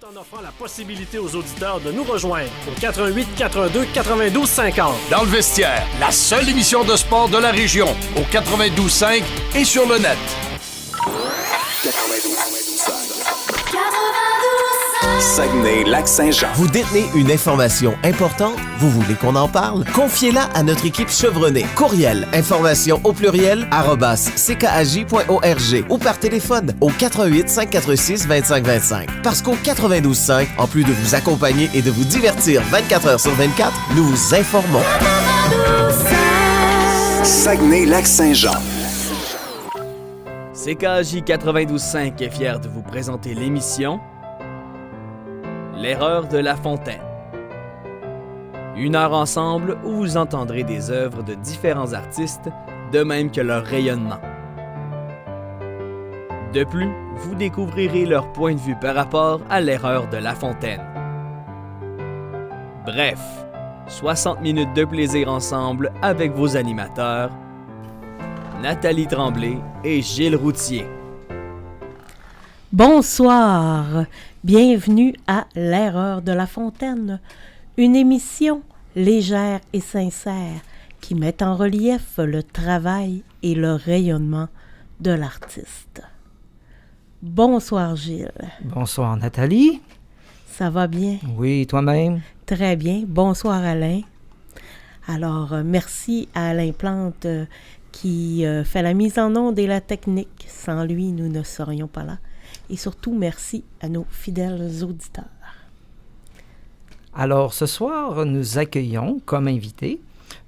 tout en offrant la possibilité aux auditeurs de nous rejoindre au 88 82 92 50. Dans le vestiaire, la seule émission de sport de la région, au 92.5 et sur le net. 92.5. Saguenay-Lac-Saint-Jean. Vous détenez une information importante? Vous voulez qu'on en parle? Confiez-la à notre équipe chevronnée. Courriel information au pluriel @ckaj.org ou par téléphone au 88 546 25 25. Parce qu'au 92.5, en plus de vous accompagner et de vous divertir 24 heures sur 24, nous vous informons. Saguenay-Lac-Saint-Jean. CKJ 92.5 est fier de vous présenter l'émission L'erreur de La Fontaine. Une heure ensemble où vous entendrez des œuvres de différents artistes, de même que leur rayonnement. De plus, vous découvrirez leur point de vue par rapport à l'erreur de La Fontaine. Bref, 60 minutes de plaisir ensemble avec vos animateurs, Nathalie Tremblay et Gilles Routier. Bonsoir, bienvenue à l'erreur de La Fontaine, une émission légère et sincère qui met en relief le travail et le rayonnement de l'artiste. Bonsoir Gilles. Bonsoir Nathalie. Ça va bien? Oui, toi-même? Très bien. Bonsoir Alain. Alors, merci à Alain Plante qui fait la mise en onde et la technique. Sans lui, nous ne serions pas là. Et surtout, merci à nos fidèles auditeurs. Alors, ce soir, nous accueillons comme invité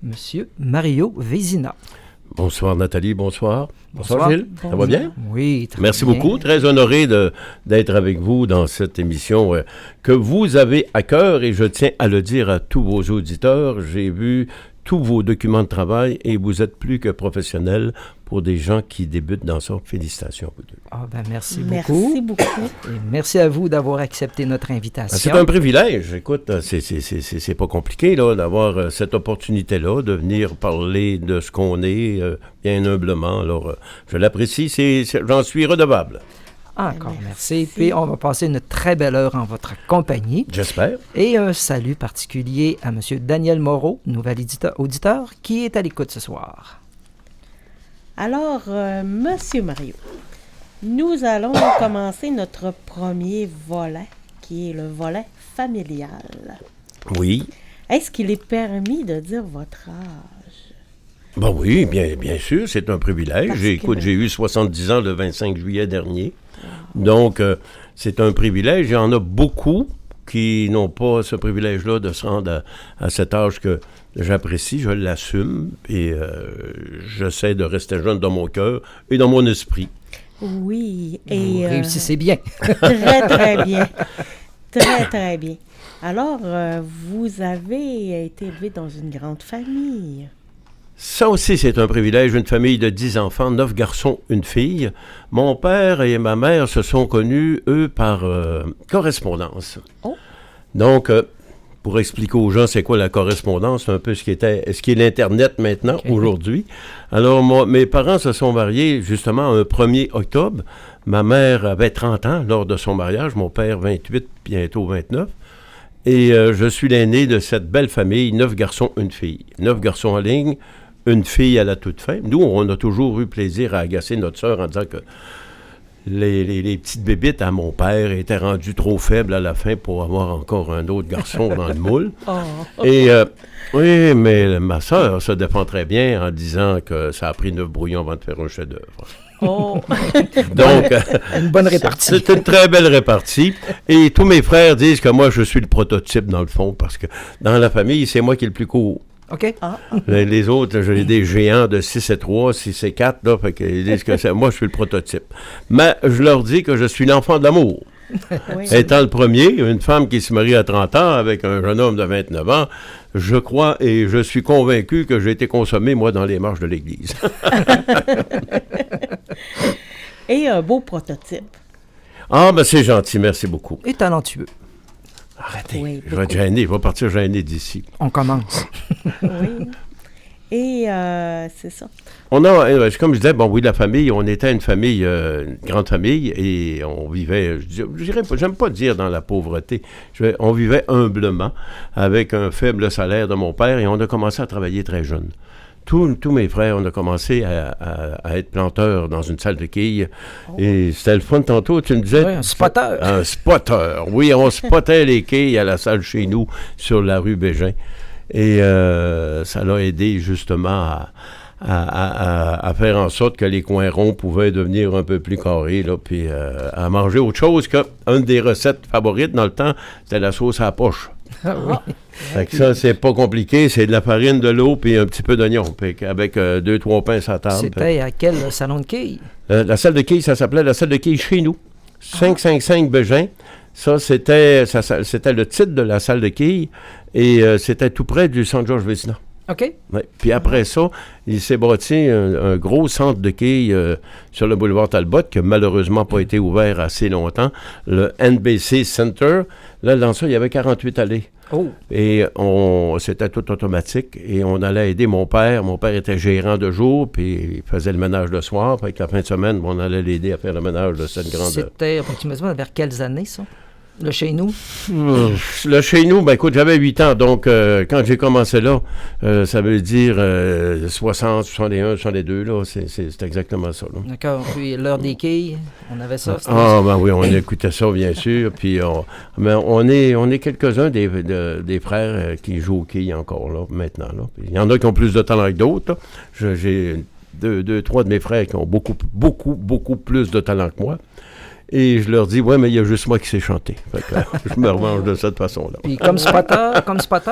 M. Mario Vézina. Bonsoir Nathalie, bonsoir. Bonsoir Gilles, Bonsoir. ça va bien? Oui, très Merci bien. beaucoup, très honoré d'être avec vous dans cette émission que vous avez à cœur et je tiens à le dire à tous vos auditeurs. J'ai vu tous vos documents de travail et vous êtes plus que professionnels pour des gens qui débutent dans ça. Félicitations à vous deux. Ah ben merci Merci beaucoup. beaucoup. Et merci à vous d'avoir accepté notre invitation. C'est un privilège. Écoute, c'est pas compliqué là, d'avoir cette opportunité-là, de venir parler de ce qu'on est bien humblement. Alors, je l'apprécie, j'en suis redevable. Encore Merci. merci. Puis on va passer une très belle heure en votre compagnie. J'espère. Et un salut particulier à M. Daniel Moreau, nouvel auditeur, qui est à l'écoute ce soir. Alors, Monsieur Mario, nous allons commencer notre premier volet, qui est le volet familial. Oui. Est-ce qu'il est permis de dire votre âge? Ben oui, bien sûr, c'est un privilège. Parce Écoute, que- j'ai eu 70 ans le 25 juillet dernier. Donc, c'est un privilège. Il y en a beaucoup qui n'ont pas ce privilège-là de se rendre à cet âge que j'apprécie, je l'assume et j'essaie de rester jeune dans mon cœur et dans mon esprit. Oui, Vous et réussissez bien. très, très bien. Très, très bien. Alors, vous avez été élevé dans une grande famille. Ça aussi, c'est un privilège. Une famille de 10 enfants, 9 garçons, une fille. Mon père et ma mère se sont connus, eux, par correspondance. Oh. Donc, pour expliquer aux gens c'est quoi la correspondance, c'est un peu ce qui est l'Internet maintenant, aujourd'hui. Alors, mes parents se sont mariés justement un 1er octobre. Ma mère avait 30 ans lors de son mariage, mon père 28, bientôt 29. Et je suis l'aîné de cette belle famille, 9 garçons, une fille. 9 garçons en ligne, une fille à la toute fin. Nous, on a toujours eu plaisir à agacer notre sœur en disant que les petites bébites à mon père étaient rendues trop faibles à la fin pour avoir encore un autre garçon dans le moule. Oh. Et oui, mais ma sœur se défend très bien en disant que ça a pris 9 brouillons avant de faire un chef-d'œuvre. Oh. Donc, Une bonne répartie. c'est une très belle répartie. Et tous mes frères disent que moi, je suis le prototype, dans le fond, parce que dans la famille, c'est moi qui est le plus court. OK? Ah. Les autres, j'ai des géants de 6 et 3, 6 et 4, là, fait qu'ils disent que moi, je suis le prototype. Mais je leur dis que je suis l'enfant de l'amour. Oui. Étant le premier, une femme qui se marie à 30 ans avec un jeune homme de 29 ans, je crois et je suis convaincu que j'ai été consommé, moi, dans les marches de l'Église. Et un beau prototype. Ah, ben c'est gentil, merci beaucoup. Et talentueux. Arrêtez, Oui, je vais être gêné, je vais partir gêné d'ici. On commence. Oui. Et c'est ça. On a, comme je disais, bon, oui, la famille, on était une famille, une grande famille, et on vivait, j'aime pas dire dans la pauvreté, on vivait humblement, avec un faible salaire de mon père, et on a commencé à travailler très jeune. Tous mes frères, on a commencé à être planteurs dans une salle de quilles. Oh. Et c'était le fun tantôt, tu me disais... Oui, un spotteur. Un spotteur, oui, on spottait les quilles à la salle chez nous, sur la rue Bégin. Et ça l'a aidé justement à faire en sorte que les coins ronds pouvaient devenir un peu plus carrés, là, puis à manger autre chose qu'une des recettes favorites dans le temps, c'était la sauce à la poche. Ah oui. Fait que ça, c'est pas compliqué. C'est de la farine, de l'eau, puis un petit peu d'oignon. Avec 2-3 pains sur la table. C'était à quel salon de quilles? La salle de quilles, ça s'appelait la salle de quilles chez nous. 555 Bégin. Ça, c'était le titre de la salle de quilles. Et c'était tout près du centre Georges Vézina. OK. Ouais. Puis après ça, il s'est bâti un gros centre de quilles sur le boulevard Talbot, qui n'a malheureusement pas été ouvert assez longtemps, le NBC Center. Là, dans ça, il y avait 48 allées. Oh. Et c'était tout automatique. Et on allait aider mon père. Mon père était gérant de jour, puis il faisait le ménage le soir. Puis la fin de semaine, on allait l'aider à faire le ménage de cette grande... C'était approximativement vers quelles années, ça? Le chez nous? Le chez nous, ben écoute, j'avais 8 ans, donc quand j'ai commencé là, ça veut dire 60, 61, 62, là, c'est exactement ça. Là. D'accord, puis l'heure des quilles, on avait ça? Ah, ben oui, on écoutait ça, bien sûr, puis on est quelques-uns des frères qui jouent aux quilles encore, là, maintenant. Là. Il y en a qui ont plus de talent que d'autres. J'ai deux, trois de mes frères qui ont beaucoup plus de talent que moi. Et je leur dis, ouais, mais il y a juste moi qui sais chanter. Fait que, je me revanche de cette façon-là. Puis comme spotter,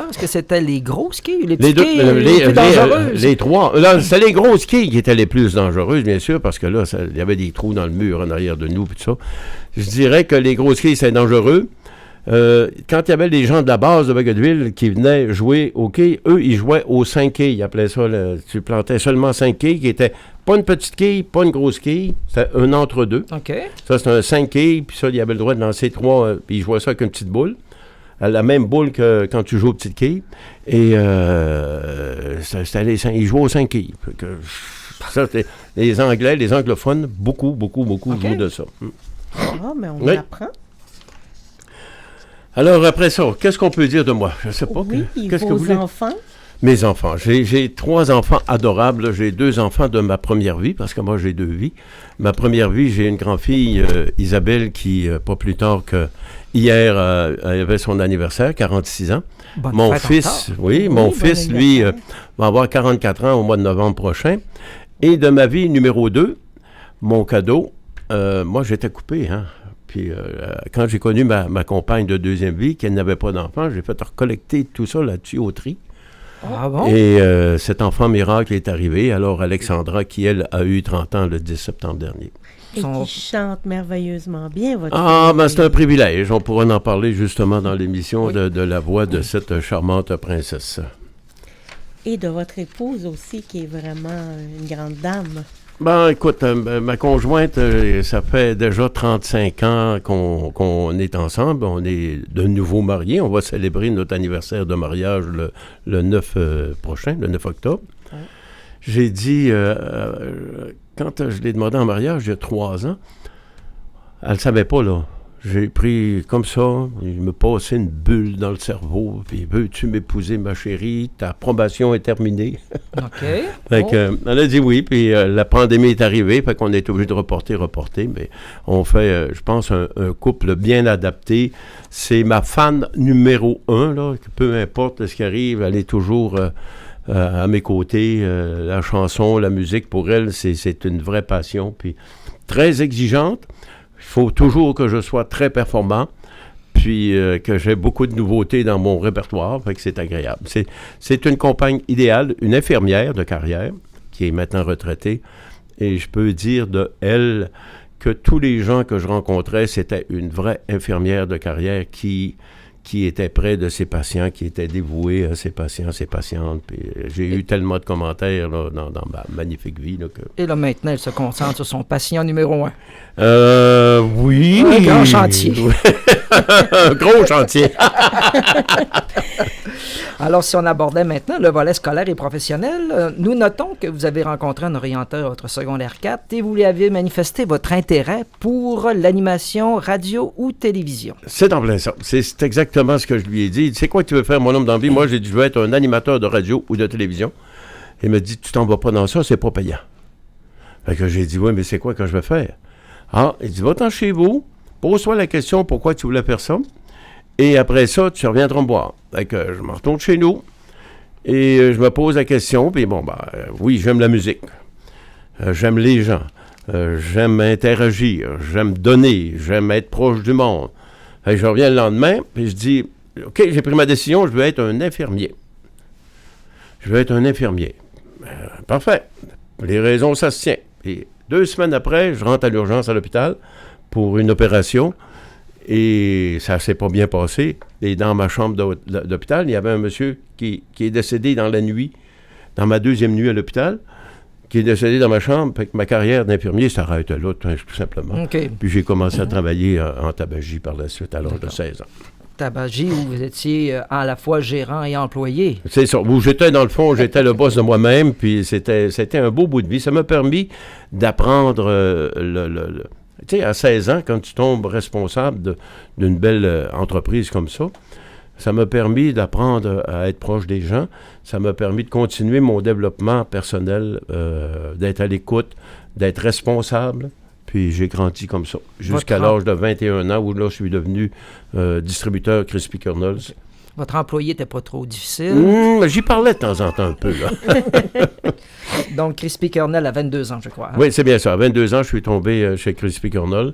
est-ce que c'était les grosses quilles ou les petites quilles les plus dangereuses? Les trois. C'était les grosses quilles qui étaient les plus dangereuses, bien sûr, parce que là, il y avait des trous dans le mur en arrière de nous, puis tout ça. Je dirais que les grosses quilles, c'est dangereux. Quand il y avait des gens de la base de Bagotville qui venaient jouer aux quilles, eux, ils jouaient aux 5 quilles. Ils appelaient ça, tu plantais seulement 5 quilles, qui étaient pas une petite quille, pas une grosse quille. C'était un entre-deux. OK. Ça, c'était un 5 quilles, puis ça, il avait le droit de lancer 3, puis ils jouaient ça avec une petite boule. La même boule que quand tu joues aux petites quilles. Et c'était ils jouaient aux 5 quilles. Ça, c'était les Anglais, les anglophones, beaucoup jouent de ça. Ah, mais on apprend. Alors, après ça, qu'est-ce qu'on peut dire de moi? Je ne sais pas. Oui, qu'est-ce que vous vos enfants? Mes enfants. J'ai 3 enfants adorables. Là. J'ai 2 enfants de ma première vie, parce que moi, j'ai 2 vies. Ma première vie, j'ai une grand-fille, Isabelle, qui, pas plus tard que hier, elle avait son anniversaire, 46 ans. Bonne mon fête fils, mon fils, lui, va avoir 44 ans au mois de novembre prochain. Et de ma vie numéro 2, mon cadeau, moi, j'étais coupé, hein. Puis quand j'ai connu ma compagne de deuxième vie, qui n'avait pas d'enfant, j'ai fait recollecter tout ça, la tuyauterie. Ah bon? Et cet enfant miracle est arrivé. Alors Alexandra, qui elle a eu 30 ans le 10 septembre dernier. Et qui chante merveilleusement bien, votre ben c'est un privilège. On pourra en parler justement dans l'émission de la voix de cette charmante princesse. Et de votre épouse aussi, qui est vraiment une grande dame. Ben, écoute, ma conjointe, ça fait déjà 35 ans qu'on est ensemble. On est de nouveau mariés. On va célébrer notre anniversaire de mariage le 9 prochain, le 9 octobre. Ouais. J'ai dit, quand je l'ai demandé en mariage, il y a 3 ans, elle ne savait pas, là. J'ai pris comme ça, il me passait une bulle dans le cerveau, puis veux-tu m'épouser, ma chérie? Ta probation est terminée. OK. Fait que, elle a dit oui, puis la pandémie est arrivée, fait qu'on est obligé de reporter, mais on fait, je pense, un couple bien adapté. C'est ma fan numéro 1, là, que peu importe ce qui arrive, elle est toujours à mes côtés. La chanson, la musique, pour elle, c'est une vraie passion, puis très exigeante. Il faut toujours que je sois très performant, puis que j'ai beaucoup de nouveautés dans mon répertoire, fait que c'est agréable. C'est une compagne idéale, une infirmière de carrière, qui est maintenant retraitée, et je peux dire de elle que tous les gens que je rencontrais, c'était une vraie infirmière de carrière qui était près de ses patients, qui était dévouée à ses patients, ses patientes. Puis j'ai eu tellement de commentaires là, dans ma magnifique vie. Là, que... Et là, maintenant, elle se concentre sur son patient numéro 1. Oui. Un grand chantier. Un gros chantier. Alors, si on abordait maintenant le volet scolaire et professionnel, nous notons que vous avez rencontré un orienteur à votre secondaire 4 et vous lui avez manifesté votre intérêt pour l'animation radio ou télévision. C'est en plein ça. C'est exactement ce que je lui ai dit. C'est quoi que tu veux faire, mon homme dans la vie? Moi, j'ai dit, je veux être un animateur de radio ou de télévision. Il m'a dit, tu t'en vas pas dans ça, c'est pas payant. Fait que j'ai dit, oui, mais c'est quoi que je vais faire? Ah, il dit, va-t'en chez vous, pose-toi la question pourquoi tu voulais faire ça, et après ça, tu reviendras me voir. Fait que je me retourne chez nous, et je me pose la question, puis bon, oui, j'aime la musique, j'aime les gens, j'aime interagir, j'aime donner, j'aime être proche du monde. Fait que je reviens le lendemain, puis je dis, OK, j'ai pris ma décision, je veux être un infirmier. Je veux être un infirmier. Parfait. Les raisons, ça se tient. Et 2 semaines après, je rentre à l'urgence à l'hôpital pour une opération et ça s'est pas bien passé. Et dans ma chambre d'hôpital, il y avait un monsieur qui est décédé dans la nuit, dans ma 2e nuit à l'hôpital, qui est décédé dans ma chambre. Fait que ma carrière d'infirmier s'arrête là, tout simplement. Okay. Puis j'ai commencé à travailler en tabagie par la suite à l'âge de 16 ans. Tabagie, où vous étiez à la fois gérant et employé. C'est ça. Où j'étais, dans le fond, j'étais le boss de moi-même, puis c'était un beau bout de vie. Ça m'a permis d'apprendre tu sais, à 16 ans, quand tu tombes responsable d'une belle entreprise comme ça m'a permis d'apprendre à être proche des gens. Ça m'a permis de continuer mon développement personnel, d'être à l'écoute, d'être responsable. Puis j'ai grandi comme ça, jusqu'à l'âge de 21 ans, où là, je suis devenu distributeur Crispy Kernels. Votre employé n'était pas trop difficile? J'y parlais de temps en temps un peu, là. Donc, Crispy Kernel à 22 ans, je crois. Hein? Oui, c'est bien ça. À 22 ans, je suis tombé chez Crispy Kernel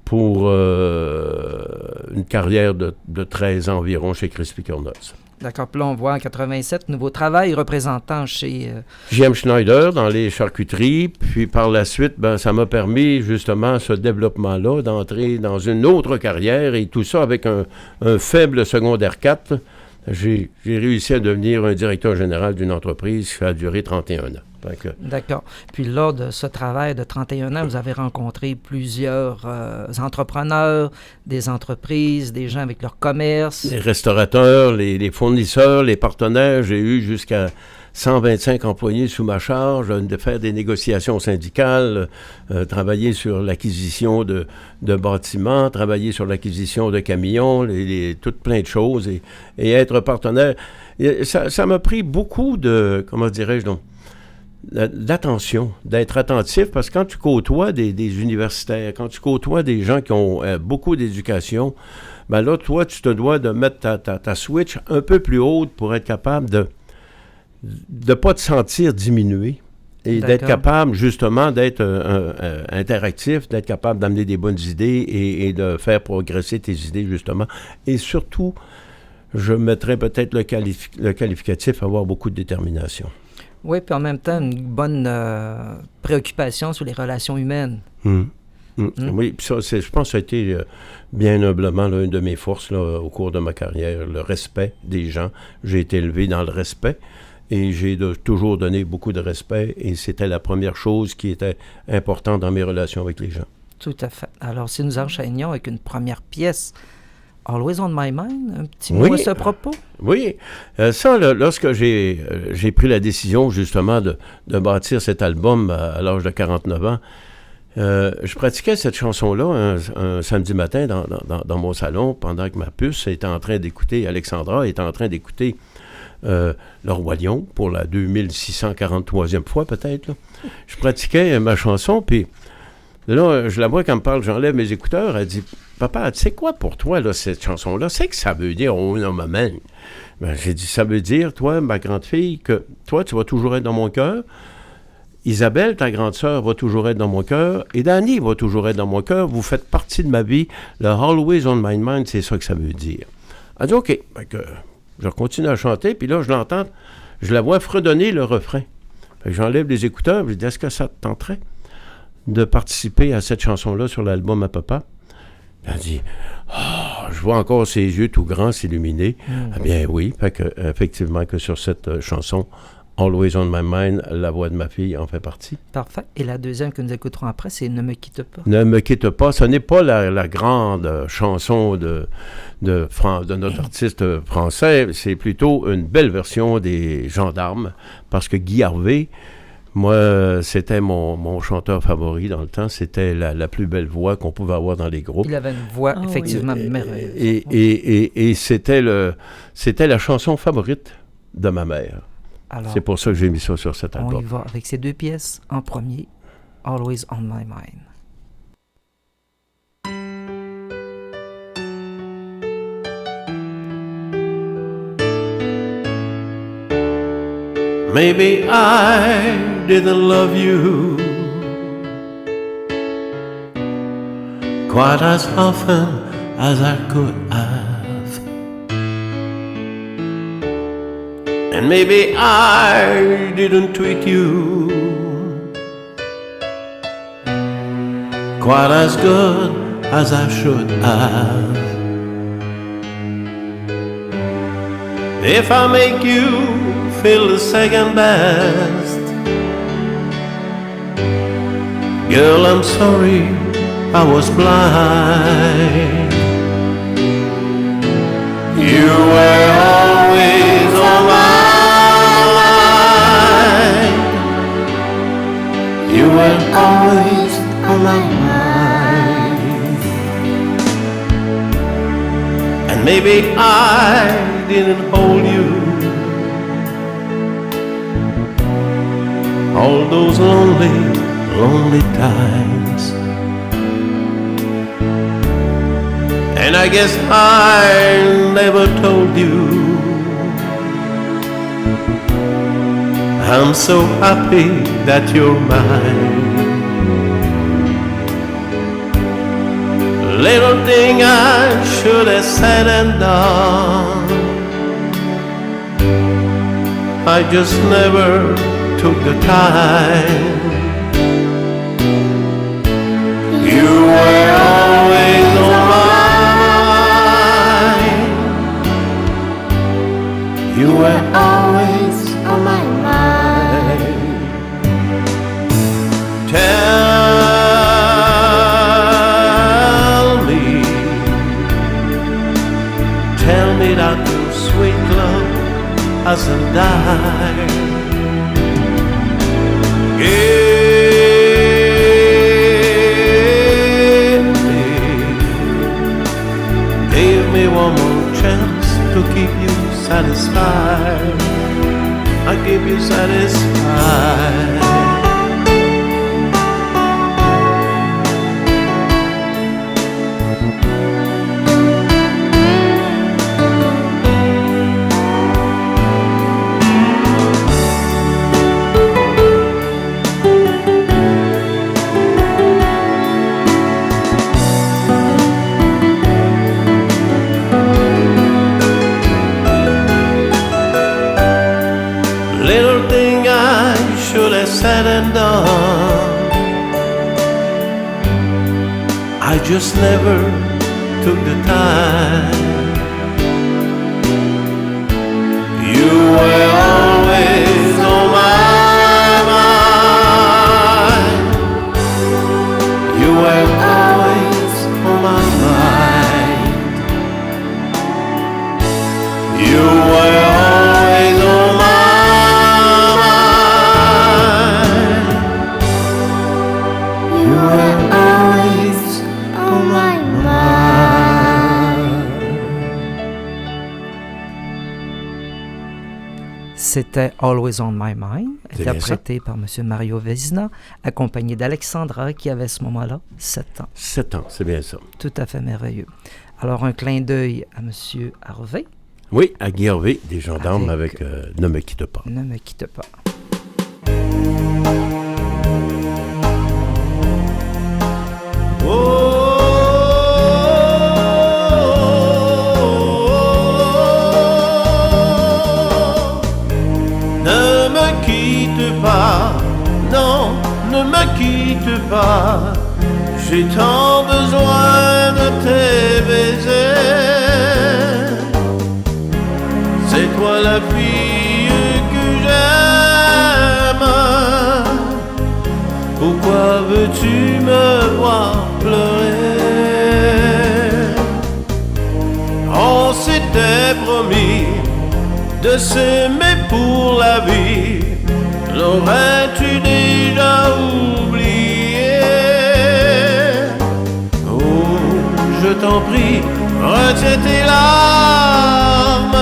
pour une carrière de 13 ans environ chez Crispy Kernels. D'accord. Puis là, on voit en 87, nouveau travail représentant chez... J.M. Schneider dans les charcuteries. Puis par la suite, ça m'a permis justement ce développement-là d'entrer dans une autre carrière et tout ça avec un faible secondaire 4. J'ai réussi à devenir un directeur général d'une entreprise qui a duré 31 ans. D'accord. Puis lors de ce travail de 31 ans, vous avez rencontré plusieurs entrepreneurs, des entreprises, des gens avec leur commerce. Les restaurateurs, les fournisseurs, les partenaires. J'ai eu jusqu'à 125 employés sous ma charge, de faire des négociations syndicales, travailler sur l'acquisition de bâtiments, travailler sur l'acquisition de camions, tout plein de choses et être partenaire. Et ça m'a pris beaucoup de, comment dirais-je donc, d'attention, d'être attentif, parce que quand tu côtoies des universitaires, quand tu côtoies des gens qui ont beaucoup d'éducation, là, toi, tu te dois de mettre ta switch un peu plus haute pour être capable de ne pas te sentir diminué et d'être capable, justement, d'être interactif, d'être capable d'amener des bonnes idées et de faire progresser tes idées, justement. Et surtout, je mettrais peut-être le qualificatif avoir beaucoup de détermination. Oui, puis en même temps, une bonne préoccupation sur les relations humaines. Oui, puis ça, je pense que ça a été bien humblement une de mes forces là, au cours de ma carrière, le respect des gens. J'ai été élevé dans le respect et j'ai toujours donné beaucoup de respect et c'était la première chose qui était importante dans mes relations avec les gens. Tout à fait. Alors, si nous enchaînions avec une première pièce, Always on my mind, un petit mot à ce propos? Oui. Ça, lorsque j'ai pris la décision, justement, de bâtir cet album à l'âge de 49 ans, je pratiquais cette chanson-là un samedi matin dans mon salon pendant que ma puce était en train d'écouter, Alexandra était en train d'écouter Le Roi Lion pour la 2643e fois, peut-être. Là. Je pratiquais ma chanson, puis là, je la vois quand elle me parle, j'enlève mes écouteurs, elle dit... Papa, tu sais quoi pour toi, là, cette chanson-là? C'est que ça veut dire « Oh non, maman ». J'ai dit, ça veut dire, toi, ma grande fille, que toi, tu vas toujours être dans mon cœur. Isabelle, ta grande sœur, va toujours être dans mon cœur. Et Danny va toujours être dans mon cœur. Vous faites partie de ma vie. Le « Always on my mind », c'est ça que ça veut dire. Elle dit, OK. Fait que je continue à chanter, puis là, je l'entends. Je la vois fredonner le refrain. Fait que j'enlève les écouteurs, je dis, est-ce que ça te tenterait de participer à cette chanson-là sur l'album à papa? Elle dit, je vois encore ses yeux tout grands s'illuminer. Ah bien oui, fait que, effectivement, que sur cette chanson, Always on my mind, la voix de ma fille en fait partie. Parfait. Et la deuxième que nous écouterons après, c'est Ne me quitte pas. Ne me quitte pas, ce n'est pas la grande chanson de notre artiste français, c'est plutôt une belle version des Gendarmes, parce que Guy Harvey, moi, c'était mon chanteur favori dans le temps, c'était la plus belle voix qu'on pouvait avoir dans les groupes. Il avait une voix effectivement merveilleuse. Et c'était la chanson favorite de ma mère. Alors, c'est pour ça que j'ai mis ça sur cet album. On y va avec ces deux pièces. En premier, Always on my mind. Maybe I didn't love you quite as often as I could have. And maybe I didn't treat you quite as good as I should have. If I make you feel the second best, girl, I'm sorry I was blind. You were always on my mind. You were always on my mind. And maybe I didn't hold you all those lonely, lonely times. And I guess I never told you I'm so happy that you're mine. Little thing I should have said and done, I just never took the time. You were always on my mind. You were always on my mind. Tell me that your sweet love hasn't died. Give me one more chance to keep you satisfied. I keep you satisfied. Said and done, I just never took the time. You were always on my mind. You were always on my mind. You were always on my mind. C'était Always on My Mind, interprété par M. Mario Vezina, accompagné d'Alexandra, qui avait à ce moment-là 7 ans. 7 ans, c'est bien ça. Tout à fait merveilleux. Alors, un clin d'œil à M. Harvey. Oui, à Guy Harvey, des Gendarmes avec Ne me quitte pas. Ne me quitte pas. Non, ne me quitte pas, j'ai tant besoin de tes baisers. C'est toi la fille que j'aime. veux-tu me voir pleurer? On s'était promis de s'aimer pour la vie. L'aurais-tu déjà oublié? Oh, je t'en prie, retiens tes larmes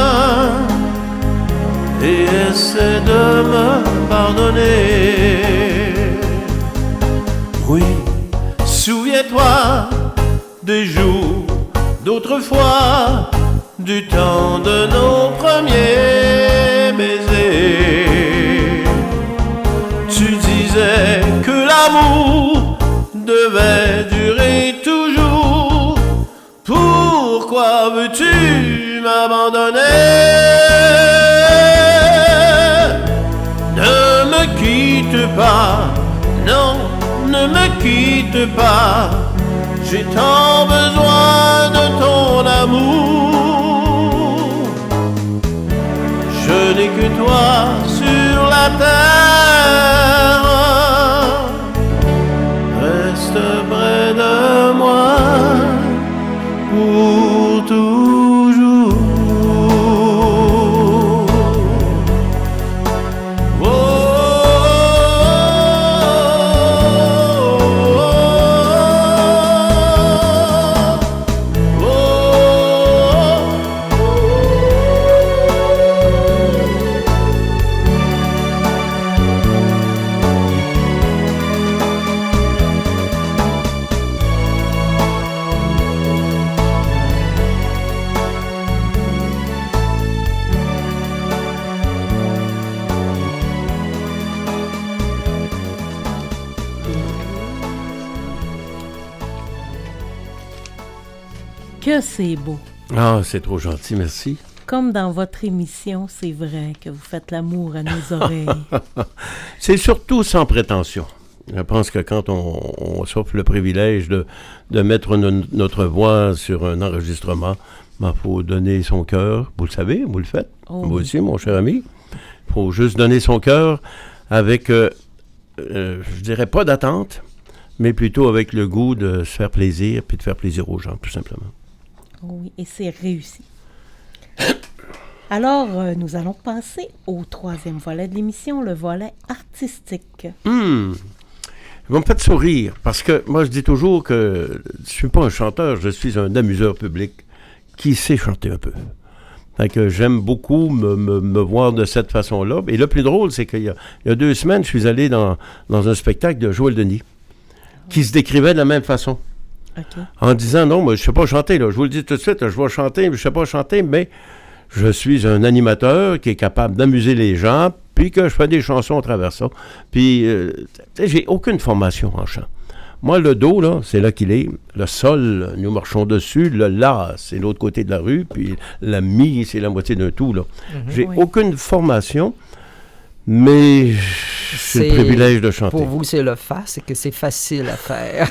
et essaie de me pardonner. Oui, souviens-toi des jours d'autrefois, du temps de nos premiers baisers. Tu disais que l'amour devait durer toujours. Pourquoi veux-tu m'abandonner? Ne me quitte pas, non, ne me quitte pas. J'ai tant besoin de ton amour. Je n'ai que toi sur la terre. Reste près de moi pour toujours. Oh, Que c'est beau. Ah, c'est trop gentil, merci. Comme dans votre émission, c'est vrai que vous faites l'amour à nos oreilles. C'est surtout sans prétention. Je pense que quand on s'offre le privilège de mettre notre voix sur un enregistrement, il faut donner son cœur. Vous le savez, vous le faites. Oh. Vous aussi, mon cher ami. Il faut juste donner son cœur avec, je dirais pas d'attente, mais plutôt avec le goût de se faire plaisir puis de faire plaisir aux gens, tout simplement. Oui, et c'est réussi. Alors, nous allons passer au troisième volet de l'émission, le volet artistique. Vous me faites sourire, parce que moi, je dis toujours que je ne suis pas un chanteur, je suis un amuseur public qui sait chanter un peu. Fait que j'aime beaucoup me voir de cette façon-là. Et le plus drôle, c'est qu'il y a 2 semaines, je suis allé dans un spectacle de Joël Denis, qui se décrivait de la même façon. Okay. En disant, non, moi, je ne sais pas chanter, là. Je vous le dis tout de suite, là, je vais chanter, mais je ne sais pas chanter, mais je suis un animateur qui est capable d'amuser les gens, puis que je fais des chansons à travers ça. Puis, j'ai aucune formation en chant. Moi, le do, là, c'est là qu'il est. Le sol, nous marchons dessus. Le la, c'est l'autre côté de la rue. Puis la mi, c'est la moitié d'un tout, là. J'ai aucune formation, mais j'ai le privilège de chanter. Pour vous, c'est le fa, c'est que c'est facile à faire.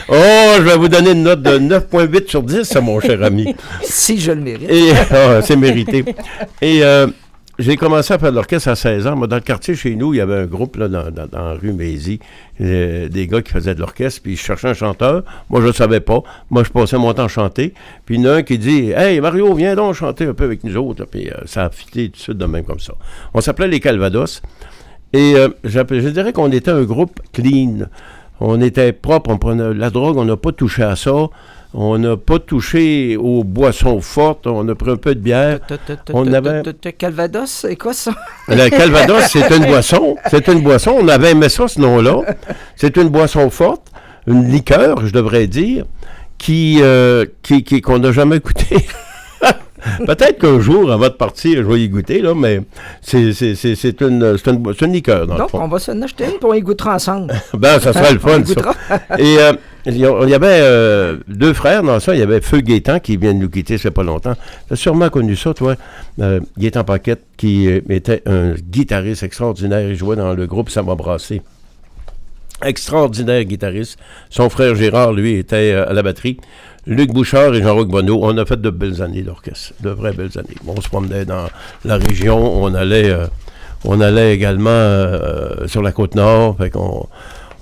Oh, je vais vous donner une note de 9,8 sur 10, mon cher ami. Si je le mérite. Et, c'est mérité. Et j'ai commencé à faire de l'orchestre à 16 ans. Moi, dans le quartier chez nous, il y avait un groupe là, dans la rue Mézy, des gars qui faisaient de l'orchestre, puis ils cherchaient un chanteur. Moi, je ne savais pas. Moi, je passais mon temps à chanter. Puis il y en a un qui dit « Hey, Mario, viens donc chanter un peu avec nous autres. » Puis ça a fité tout de suite de même comme ça. On s'appelait les Calvados. Et je dirais qu'on était un groupe clean. On était propre, on prenait la drogue, on n'a pas touché à ça. On n'a pas touché aux boissons fortes, on a pris un peu de bière. On avait... Calvados, c'est quoi ça? Le Calvados, c'est une boisson. C'est une boisson. On avait aimé ça, ce nom-là. C'est une boisson forte, une liqueur, je devrais dire, qu'on n'a jamais goûté. Peut-être qu'un jour, avant de partir, je vais y goûter, là, mais c'est une liqueur, dans le fond. Donc, on va s'en acheter une, puis on y goûtera ensemble. Ben, ça sera le fun, ça. Et il y avait 2 frères dans ça. Il y avait Feu Gaétan, qui vient de nous quitter, ça fait pas longtemps. Tu as sûrement connu ça, toi. Gaétan Paquette, qui était un guitariste extraordinaire. Il jouait dans le groupe Ça m'a brassé. Extraordinaire guitariste. Son frère Gérard, lui, était à la batterie. Luc Bouchard et Jean-Roch Bonneau, on a fait de belles années d'orchestre, de vraies belles années. On se promenait dans la région, on allait On allait également sur la Côte-Nord. Fait qu'on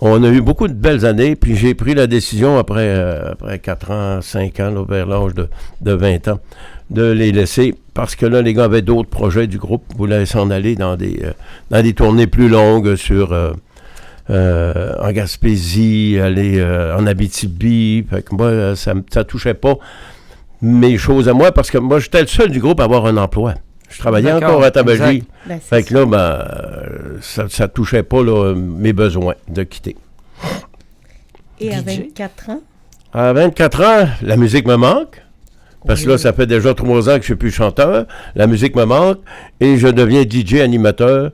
on a eu beaucoup de belles années. Puis j'ai pris la décision après 4 ans, 5 ans, là, vers l'âge de 20 ans, de les laisser. Parce que là, les gars avaient d'autres projets du groupe. Voulaient s'en aller dans des tournées plus longues en Gaspésie, aller en Abitibi. Fait que moi, ça touchait pas mes choses à moi, parce que moi, j'étais le seul du groupe à avoir un emploi. Je travaillais encore à Tabagie. Fait que là, ça touchait pas là, mes besoins de quitter. Et à 24 ans? À 24 ans, la musique me manque. Parce que là, ça fait déjà 3 ans que je ne suis plus chanteur. La musique me manque. Et je deviens DJ animateur.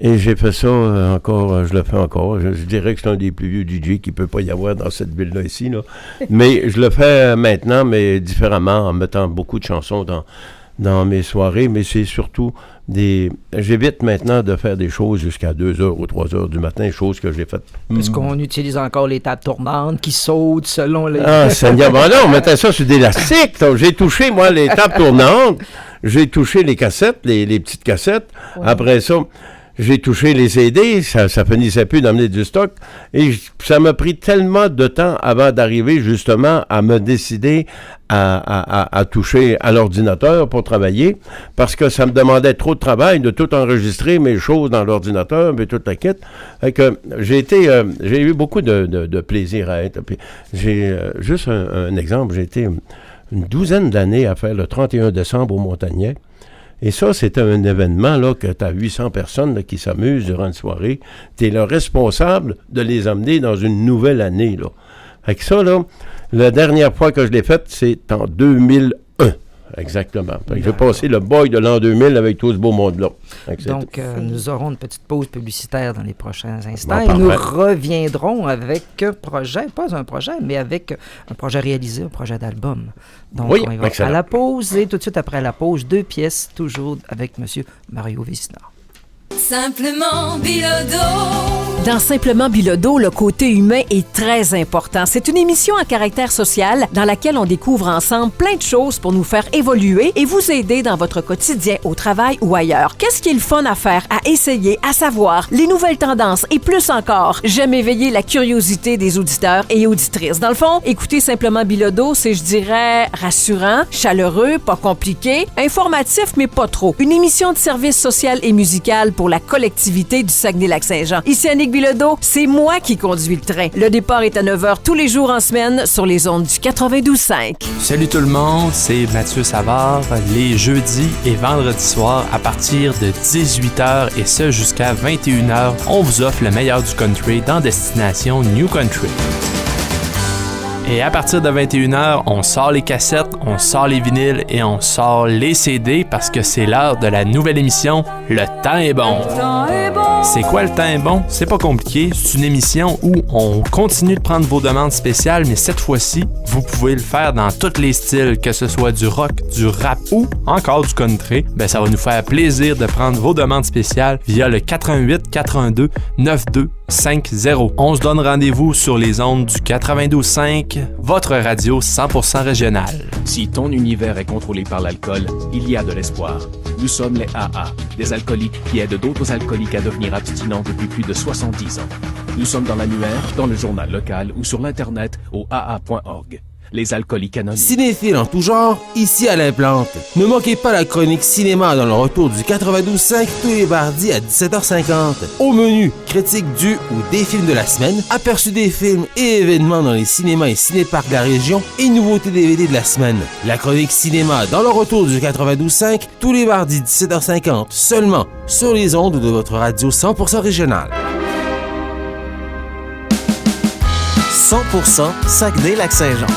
Et j'ai fait ça encore, je le fais encore. Je dirais que c'est un des plus vieux DJ qu'il ne peut pas y avoir dans cette ville-là ici. Là. Mais je le fais maintenant, mais différemment, en mettant beaucoup de chansons dans mes soirées. Mais c'est surtout j'évite maintenant de faire des choses jusqu'à 2h ou 3h du matin, choses que j'ai faites. Est-ce qu'on utilise encore les tables tournantes qui sautent selon les... Ah, Seigneur, bon, non, on mettait ça sur des élastiques. J'ai touché, moi, les tables tournantes. J'ai touché les cassettes, les petites cassettes. Ouais. Après ça... J'ai touché les CD, ça finissait plus d'amener du stock, et ça m'a pris tellement de temps avant d'arriver justement à me décider à toucher à l'ordinateur pour travailler, parce que ça me demandait trop de travail de tout enregistrer mes choses dans l'ordinateur, mais toute la kit. Fait que j'ai eu beaucoup de plaisir à être. Puis j'ai juste un exemple, j'ai été une douzaine d'années à faire le 31 décembre au Montagnet. Et ça, c'était un événement là, que tu as 800 personnes là, qui s'amusent durant une soirée. Tu es le responsable de les emmener dans une nouvelle année. Là. Fait que ça, là, la dernière fois que je l'ai faite, c'est en 2001. Exactement. Fait que j'ai passé le boy de l'an 2000 avec tout ce beau monde-là. Donc, nous aurons une petite pause publicitaire dans les prochains instants. Et nous reviendrons avec un projet, pas un projet, mais avec un projet réalisé, un projet d'album. Donc, oui, on y va à la pause. Et tout de suite après la pause, 2 pièces, toujours avec M. Mario Vézina. Simplement Bilodeau. Dans Simplement Bilodeau, le côté humain est très important. C'est une émission à caractère social dans laquelle on découvre ensemble plein de choses pour nous faire évoluer et vous aider dans votre quotidien, au travail ou ailleurs. Qu'est-ce qui est le fun à faire, à essayer, à savoir, les nouvelles tendances et plus encore. J'aime éveiller la curiosité des auditeurs et auditrices. Dans le fond, écouter Simplement Bilodeau, c'est, je dirais, rassurant, chaleureux, pas compliqué, informatif, mais pas trop. Une émission de service social et musical pour la collectivité du Saguenay-Lac-Saint-Jean. Ici Annick Bilodeau, c'est moi qui conduis le train. Le départ est à 9h tous les jours en semaine sur les ondes du 92.5. Salut tout le monde, c'est Mathieu Savard. Les jeudis et vendredis soirs à partir de 18h et ce jusqu'à 21h, on vous offre le meilleur du country dans Destination New Country. Et à partir de 21h, on sort les cassettes, on sort les vinyles et on sort les CD parce que c'est l'heure de la nouvelle émission Le temps est bon. C'est quoi Le temps est bon? C'est pas compliqué, c'est une émission où on continue de prendre vos demandes spéciales, mais cette fois-ci, vous pouvez le faire dans tous les styles, que ce soit du rock, du rap ou encore du country. Ben, ça va nous faire plaisir de prendre vos demandes spéciales via le 88 82 92 50. On se donne rendez-vous sur les ondes du 92.5, votre radio 100% régionale. Si ton univers est contrôlé par l'alcool, il y a de l'espoir. Nous sommes les AA, des alcooliques qui aident d'autres alcooliques à devenir abstinents depuis plus de 70 ans. Nous sommes dans l'annuaire, dans le journal local ou sur l'internet au aa.org. Les alcooliques anonymes. Cinéphiles en tout genre, ici à l'Implante. Ne manquez pas la chronique cinéma dans le retour du 92.5 tous les mardis à 17h50. Au menu, critique du ou des films de la semaine, aperçu des films et événements dans les cinémas et cinéparcs de la région et nouveautés DVD de la semaine. La chronique cinéma dans le retour du 92.5 tous les mardis 17h50 seulement sur les ondes de votre radio 100% régionale. 100% Saguenay-Lac-Saint-Jean.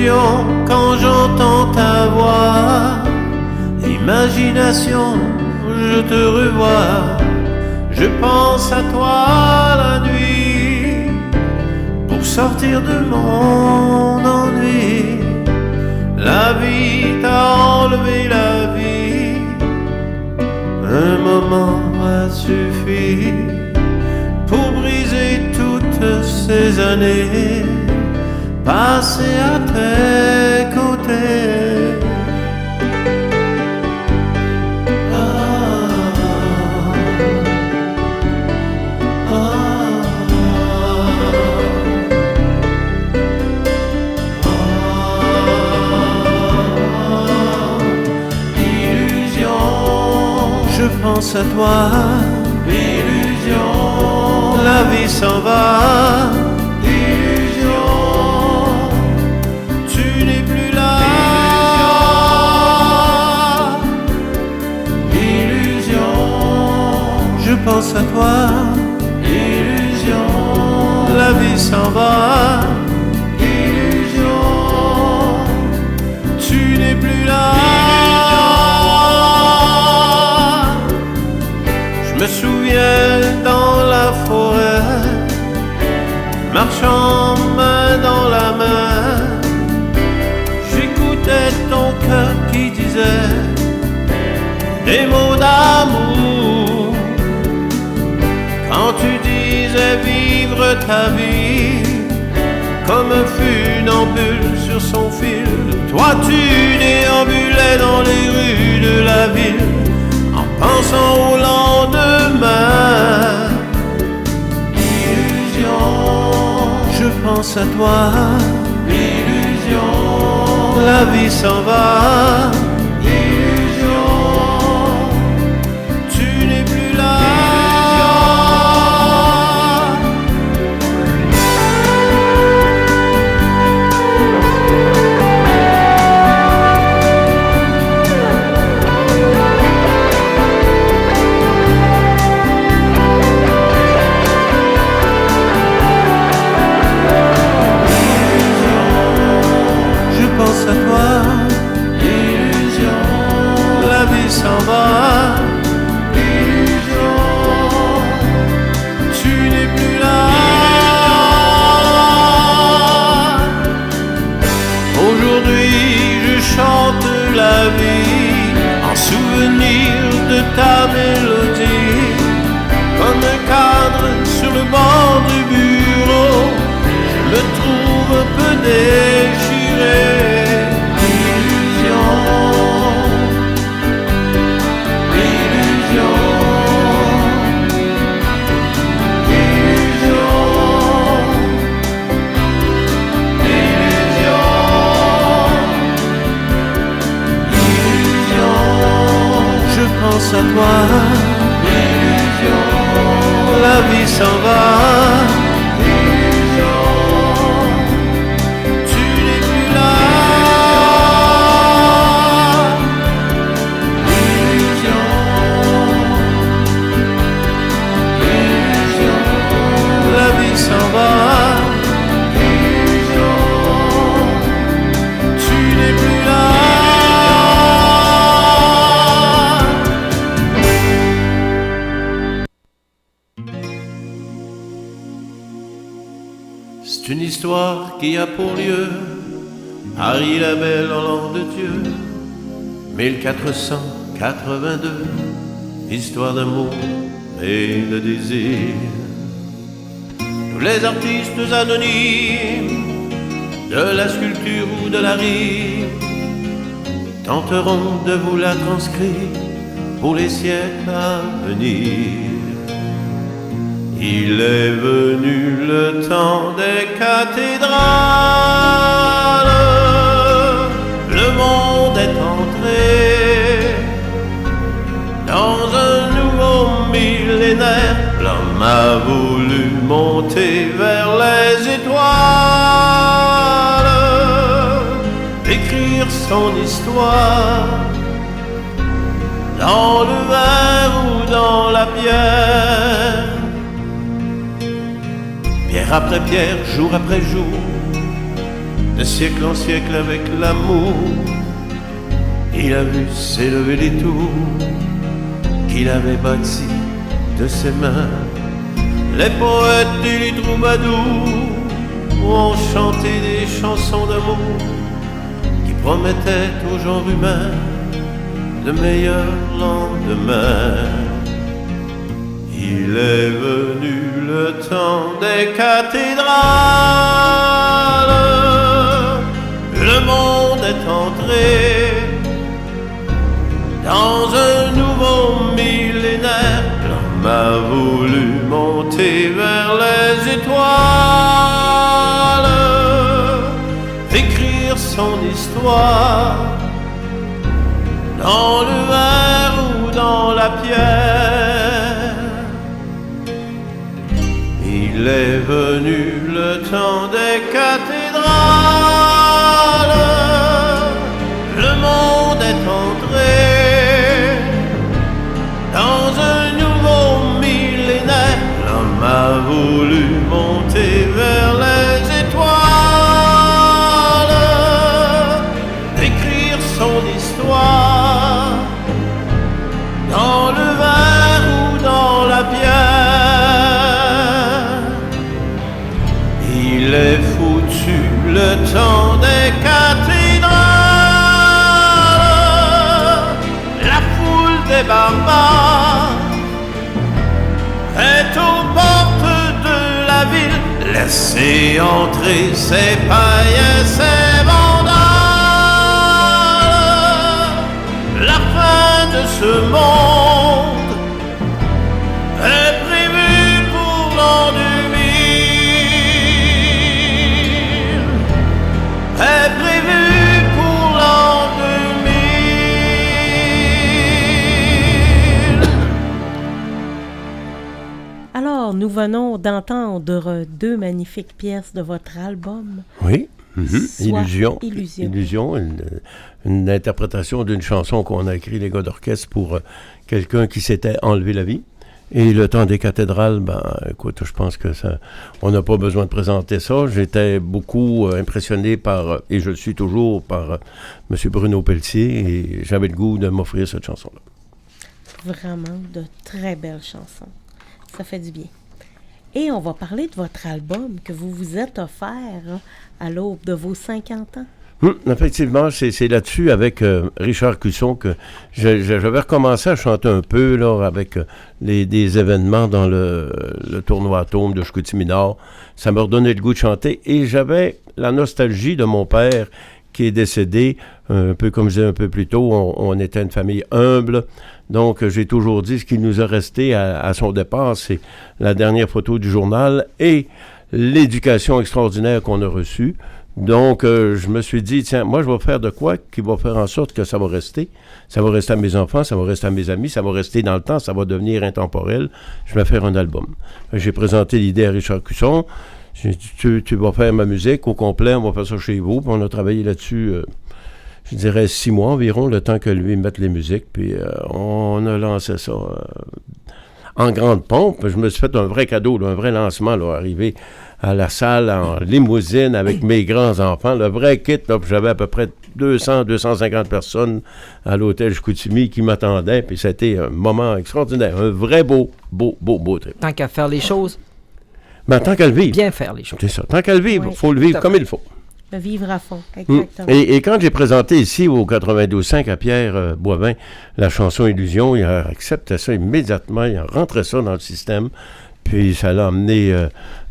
illusion quand j'entends ta voix. Imagination, je te revois. Je pense à toi la nuit pour sortir de mon ennui. La vie t'a enlevé la vie. Un moment a suffi pour briser toutes ces années passées à tes côtés. Je pense à toi, illusion, la vie s'en va, illusion, tu n'es plus là, illusion, je pense à toi, illusion, la vie s'en va, illusion, tu n'es plus là. Je me souviens dans la forêt, marchant main dans la main, j'écoutais ton cœur qui disait des mots d'amour. Quand tu disais vivre ta vie comme un funambule sur son fil, toi tu déambulais dans les rues de la ville en pensant au lendemain. Illusion, je pense à toi. Illusion, la vie s'en va. Illusion, tu n'es plus là. À toi, illusion, la vie s'en va, illusion, tu n'es plus là. Aujourd'hui je chante la vie en souvenir de ta mélodie, comme un cadre sur le bord du bureau, je me trouve un peu déchiré. À toi, illusion, la vie s'en va, illusion, tu n'es plus là, illusion, illusion, la vie s'en va, illusion, tu n'es plus là. C'est une histoire qui a pour lieu Paris la belle en l'an de Dieu 1482, histoire d'amour et de désir. Tous les artistes anonymes de la sculpture ou de la rime tenteront de vous la transcrire pour les siècles à venir. Il est venu le temps des cathédrales, le monde est entré dans un nouveau millénaire. L'homme a voulu monter vers les étoiles, écrire son histoire dans le verre ou dans la pierre. Pierre après pierre, jour après jour, de siècle en siècle avec l'amour. Il a vu s'élever les tours qu'il avait bâties de ses mains. Les poètes et les troubadours ont chanté des chansons d'amour qui promettaient aux gens humains de meilleurs lendemains. Il est venu le temps des cathédrales, le monde est entré dans un nouveau millénaire. L'homme a voulu monter vers les étoiles, écrire son histoire dans le verre ou dans la pierre. Il est venu le temps des cathédrales, le monde est entré dans un nouveau millénaire. L'homme a voulu monter vers les étoiles, écrire son histoire dans le verre ou dans la pierre. Il est foutu le temps des cathédrales, la foule des barbares est aux portes de la ville. Laissez entrer ces païens, ces vandales. La fin de ce monde est prévue pour l'an 2000, est prévue pour l'an 2000. Alors, nous venons d'entendre deux magnifiques pièces de votre album. Oui. Illusion. Illusion, une interprétation d'une chanson qu'on a écrite, les gars d'orchestre, pour quelqu'un qui s'était enlevé la vie. Et le temps des cathédrales, écoute, je pense que ça, on n'a pas besoin de présenter ça. J'étais beaucoup impressionné par, et je le suis toujours, par M. Bruno Pelletier, et j'avais le goût de m'offrir cette chanson-là. Vraiment de très belles chansons. Ça fait du bien. Et on va parler de votre album que vous vous êtes offert à l'aube de vos 50 ans. Effectivement, c'est là-dessus, avec Richard Cusson, que j'avais recommencé à chanter un peu là, avec des événements dans le tournoi Atome de Chicoutimi-Nord. Ça m'a redonné le goût de chanter, et j'avais la nostalgie de mon père qui est décédé, un peu comme je disais un peu plus tôt, on était une famille humble. Donc, j'ai toujours dit ce qui nous a resté à son départ, c'est la dernière photo du journal et l'éducation extraordinaire qu'on a reçue. Donc, je me suis dit, tiens, moi, je vais faire de quoi qui va faire en sorte que ça va rester. Ça va rester à mes enfants, ça va rester à mes amis, ça va rester dans le temps, ça va devenir intemporel. Je vais faire un album. J'ai présenté l'idée à Richard Cusson. J'ai dit, tu vas faire ma musique au complet, on va faire ça chez vous. Puis on a travaillé là-dessus, je dirais 6 mois environ, le temps que lui mette les musiques. Puis on a lancé ça en grande pompe. Je me suis fait un vrai cadeau, là, un vrai lancement, là, arrivé à la salle en limousine avec mes grands-enfants. Le vrai kit, là, j'avais à peu près 200-250 personnes à l'hôtel Chicoutimi qui m'attendaient. Puis c'était un moment extraordinaire, un vrai beau trip. Tant qu'à faire les choses... Tant qu'à le vivre. Bien faire les choses. C'est ça. Tant qu'à le vivre, il faut le vivre comme il faut. Le vivre à fond, exactement. Et quand j'ai présenté ici au 92.5 à Pierre Boivin la chanson Illusion, il a accepté ça immédiatement, il a rentré ça dans le système, puis ça l'a amené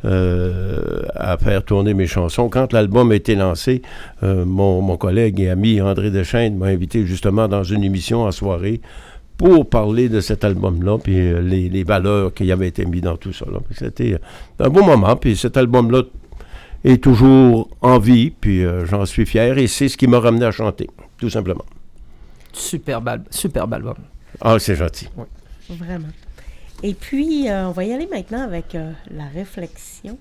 à faire tourner mes chansons. Quand l'album a été lancé, mon collègue et ami André Deschênes m'a invité justement dans une émission en soirée pour parler de cet album-là, puis les valeurs qui avaient été mises dans tout ça. Là. C'était un beau moment, puis cet album-là est toujours en vie, puis j'en suis fier, et c'est ce qui m'a ramené à chanter, tout simplement. Superbe album. Ah, c'est gentil. Oui. Vraiment. Et puis, on va y aller maintenant avec la réflexion.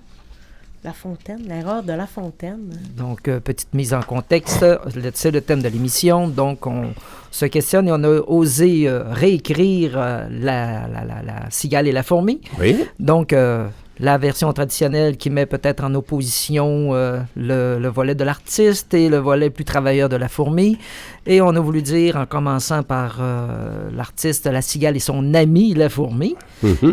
La Fontaine, l'erreur de La Fontaine. Donc, petite mise en contexte, c'est le thème de l'émission. Donc, on se questionne et on a osé réécrire la cigale et la fourmi. Oui. Donc, la version traditionnelle qui met peut-être en opposition le volet de l'artiste et le volet plus travailleur de la fourmi. Et on a voulu dire, en commençant par l'artiste, la cigale et son ami, la fourmi,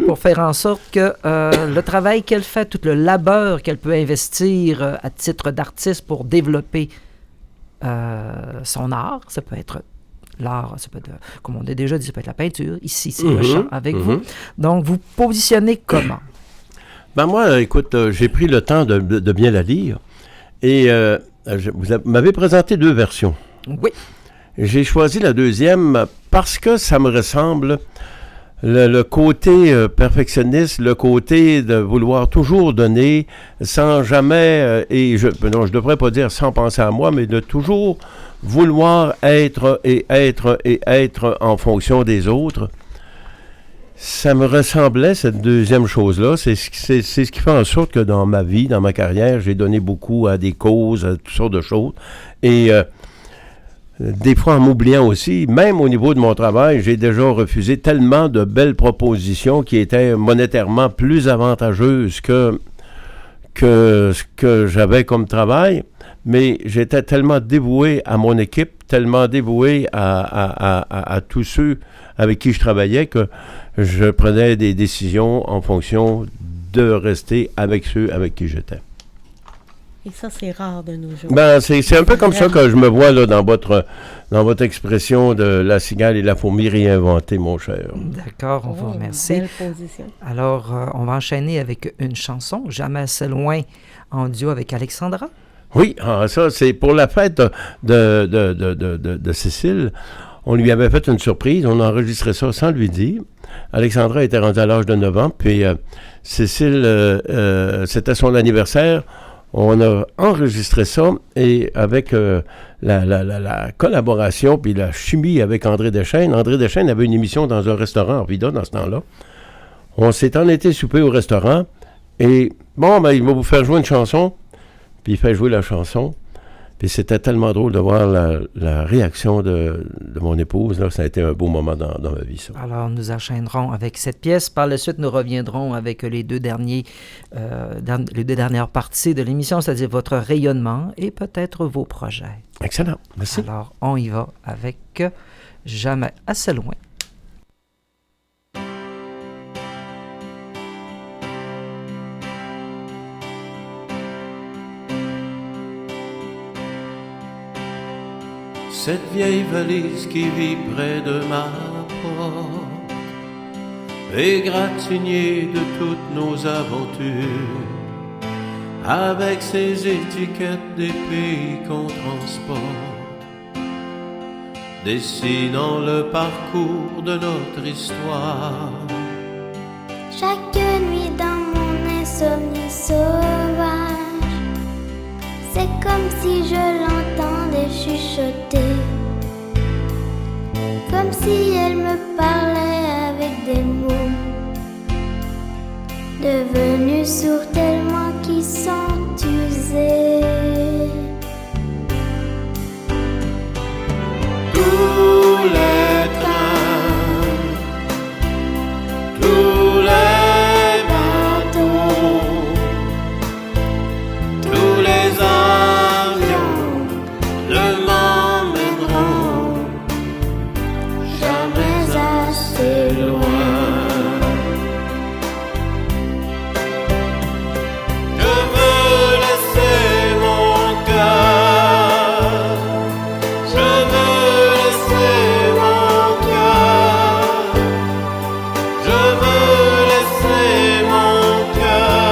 pour faire en sorte que le travail qu'elle fait, tout le labeur qu'elle peut investir à titre d'artiste pour développer son art, ça peut être l'art, ça peut être, comme on a déjà dit, ça peut être la peinture, ici c'est le chant avec vous. Donc, vous positionnez comment? Ben moi, écoute, j'ai pris le temps de bien la lire et vous m'avez présenté 2 versions. Oui. J'ai choisi la deuxième parce que ça me ressemble, le côté perfectionniste, le côté de vouloir toujours donner sans jamais, et je ne devrais pas dire sans penser à moi, mais de toujours vouloir être en fonction des autres. Ça me ressemblait, cette deuxième chose-là. C'est ce qui fait en sorte que dans ma vie, dans ma carrière, j'ai donné beaucoup à des causes, à toutes sortes de choses. Et des fois, en m'oubliant aussi, même au niveau de mon travail, j'ai déjà refusé tellement de belles propositions qui étaient monétairement plus avantageuses que ce que j'avais comme travail. Mais j'étais tellement dévoué à mon équipe, tellement dévoué à tous ceux avec qui je travaillais que je prenais des décisions en fonction de rester avec ceux avec qui j'étais. Et ça, c'est rare de nos jours. Ben, c'est un peu comme ça que je me vois là, dans votre expression de la cigale et la fourmi réinventée, mon cher. D'accord, on vous remercie. Belle position. Alors, on va enchaîner avec une chanson, Jamais assez loin, en duo avec Alexandra. Oui, ça, c'est pour la fête de Cécile. On lui avait fait une surprise, on a enregistré ça sans lui dire. Alexandra était rendue à l'âge de 9 ans, puis Cécile, c'était son anniversaire. On a enregistré ça, et avec la collaboration puis la chimie avec André Deschênes. André Deschênes avait une émission dans un restaurant en Vida dans ce temps-là. On s'est en été souper au restaurant, et bon, ben, il va vous faire jouer une chanson, puis il fait jouer la chanson. Puis c'était tellement drôle de voir la réaction de mon épouse. Là. Ça a été un beau moment dans ma vie, ça. Alors, nous enchaînerons avec cette pièce. Par la suite, nous reviendrons avec les deux dernières parties de l'émission, c'est-à-dire votre rayonnement et peut-être vos projets. Excellent. Merci. Alors, on y va avec Jamais assez loin. Cette vieille valise qui vit près de ma porte, égratignée de toutes nos aventures, avec ses étiquettes des pays qu'on transporte, dessinant le parcours de notre histoire. Chaque nuit dans mon insomnie sauvage, c'est comme si je l'entendais chuchoter, comme si elle me parlait avec des mots devenus sourds tellement qu'ils sont usés. Tous les trains, tous les bateaux, tous les avions ne m'emmèneront jamais assez loin. Je veux laisser mon cœur, je veux laisser mon cœur, je veux laisser mon cœur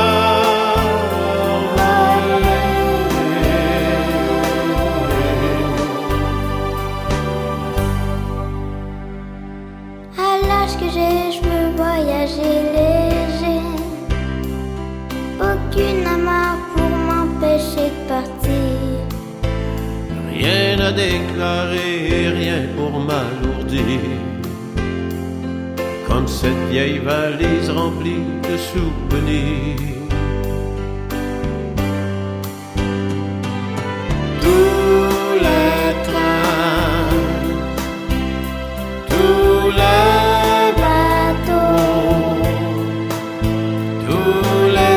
voler. À l'âge que j'ai, je veux voyager léger. Aucune amarre pour m'empêcher de partir. Rien à déclarer, rien pour m'alourdir. Comme cette vieille valise remplie de souvenirs. Tous les trains, tous les bateaux, tous les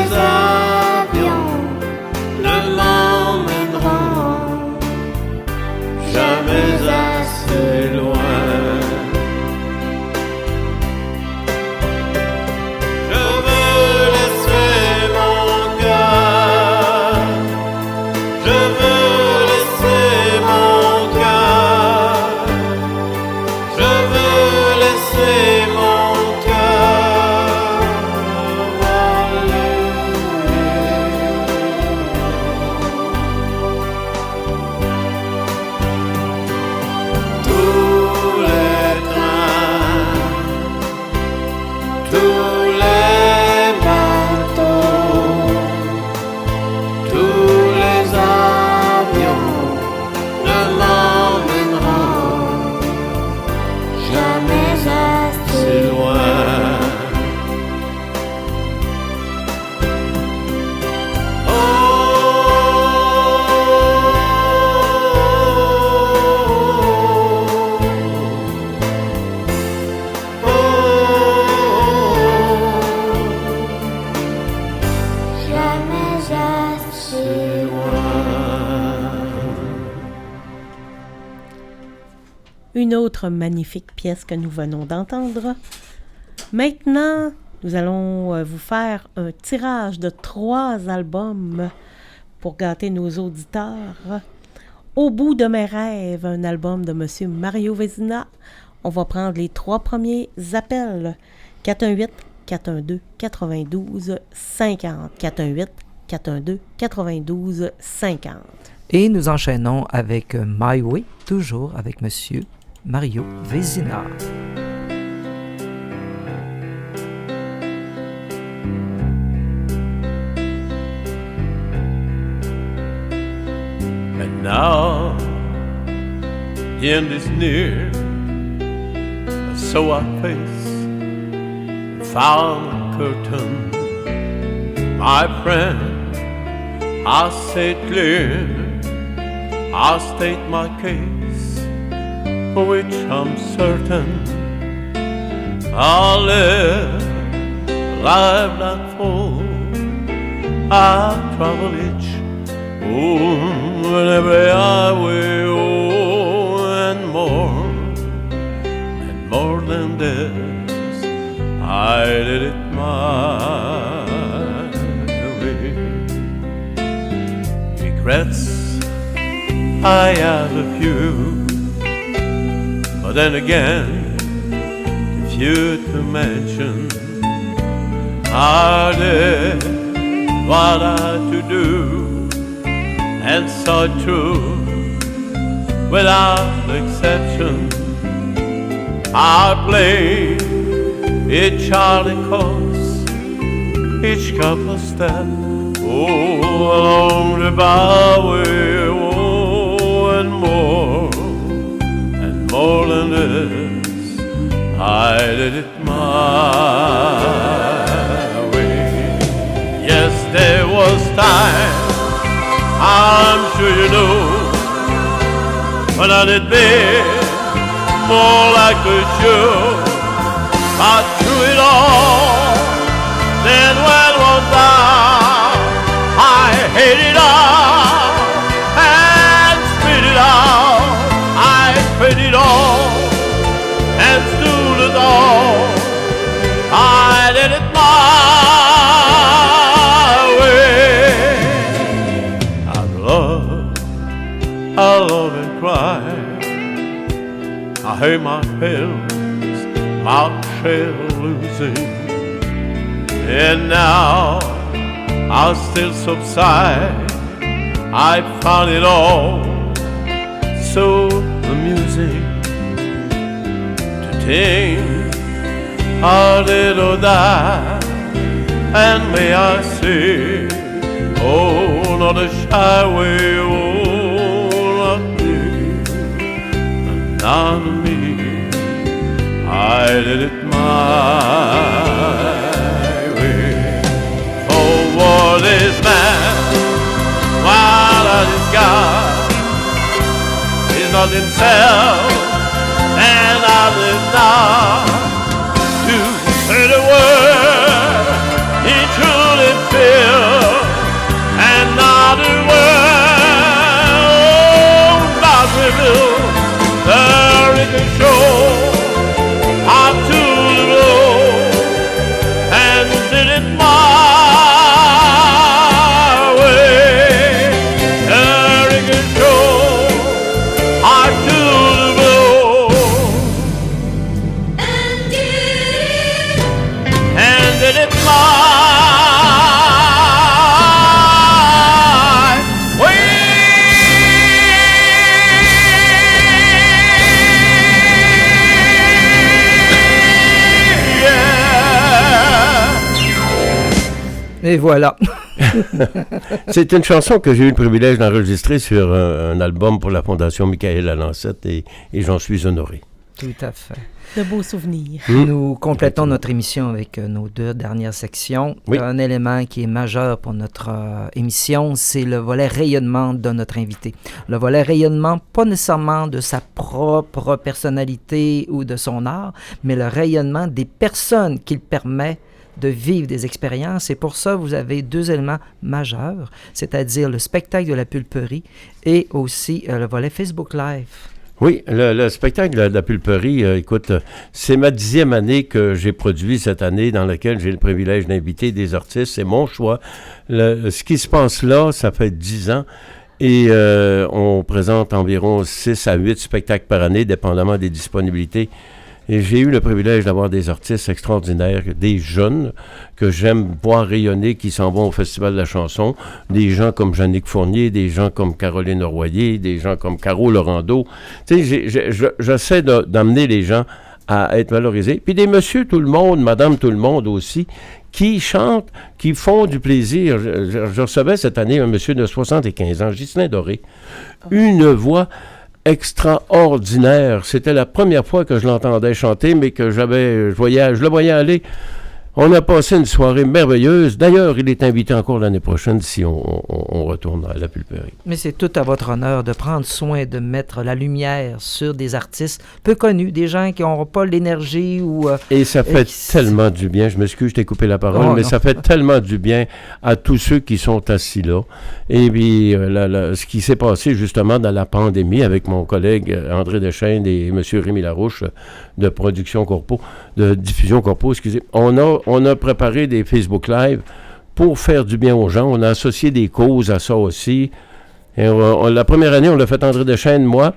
une autre magnifique pièce que nous venons d'entendre. Maintenant, nous allons vous faire un tirage de 3 albums pour gâter nos auditeurs. Au bout de mes rêves, un album de M. Mario Vézina. On va prendre les 3 premiers appels. 418-412-92-50. 418-412-92-50. Et nous enchaînons avec My Way, toujours avec Monsieur Mario Vézina. And now the end is near, so I face the final curtain. My friend, I say it clear, I state my case, which I'm certain I'll live a life not full. I travel each and every highway, and more than this, I did it my way. Regrets, I have a few, but then again, too few to mention. I did what I had to do, and saw it through without exception. I played each Charlie course, each couple step, along the byway, and more than this, I did it my way. Yes, there was time, I'm sure you know, when I did big, more like a show. I threw it all, then when was down, I hate it all, and spit it out. I spit it all, and stood it all. I did it my way. I love and cry. I hear my pills, my shell losing, and now I still subside. I found it all so amusing to think I did or die, and may I say, oh, not a shy way, oh, not me, not me. I did it my way. For what is man, while that is God, is not himself, and I live now to say the word he truly feels, and not a word God reveals. There is a show I'm to the road and did it my way. There is a show I'm to the road and did it my way. Et voilà. C'est une chanson que j'ai eu le privilège d'enregistrer sur un album pour la Fondation Michael Alancette et j'en suis honoré. Tout à fait. De beaux souvenirs. Nous complétons notre émission avec nos 2 dernières sections. Oui. Un élément qui est majeur pour notre émission, c'est le volet rayonnement de notre invité. Le volet rayonnement, pas nécessairement de sa propre personnalité ou de son art, mais le rayonnement des personnes qu'il permet de vivre des expériences. Et pour ça, vous avez 2 éléments majeurs, c'est-à-dire le spectacle de la pulperie et aussi le volet Facebook Live. Oui, le spectacle de la pulperie, écoute, c'est ma 10e année que j'ai produit cette année dans laquelle j'ai le privilège d'inviter des artistes. C'est mon choix. Ce qui se passe là, ça fait 10 ans et on présente environ 6 à 8 spectacles par année, dépendamment des disponibilités. Et j'ai eu le privilège d'avoir des artistes extraordinaires, des jeunes que j'aime voir rayonner, qui s'en vont au Festival de la chanson, des gens comme Jannick Fournier, des gens comme Caroline Royer, des gens comme Caro Laurando. Tu sais, j'essaie d'amener les gens à être valorisés. Puis des monsieur tout le monde, madame tout le monde aussi, qui chantent, qui font du plaisir. Je recevais cette année un monsieur de 75 ans, Ghislain Doré. Une voix extraordinaire. C'était la première fois que je l'entendais chanter, mais que je le voyais aller. On a passé une soirée merveilleuse. D'ailleurs, il est invité encore l'année prochaine si on retourne à la pulperie. Mais c'est tout à votre honneur de prendre soin de mettre la lumière sur des artistes peu connus, des gens qui n'auront pas l'énergie ou... Et ça fait tellement du bien. Je m'excuse, je t'ai coupé la parole, mais ça fait tellement du bien à tous ceux qui sont assis là. Et puis, ce qui s'est passé justement dans la pandémie avec mon collègue André Deschênes et M. Rémi Larouche de Production Corpo, de Diffusion Corpo, excusez. On a préparé des Facebook Live pour faire du bien aux gens. On a associé des causes à ça aussi. Et la première année, on l'a fait André Deschênes, moi.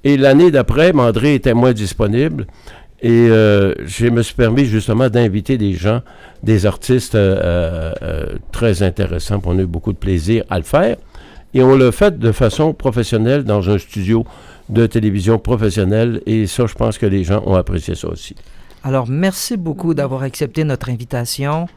Et l'année d'après, André était moins disponible. Et je me suis permis justement d'inviter des gens, des artistes très intéressants. On a eu beaucoup de plaisir à le faire. Et on l'a fait de façon professionnelle dans un studio de télévision professionnelle. Et ça, je pense que les gens ont apprécié ça aussi. Alors, merci beaucoup d'avoir accepté notre invitation.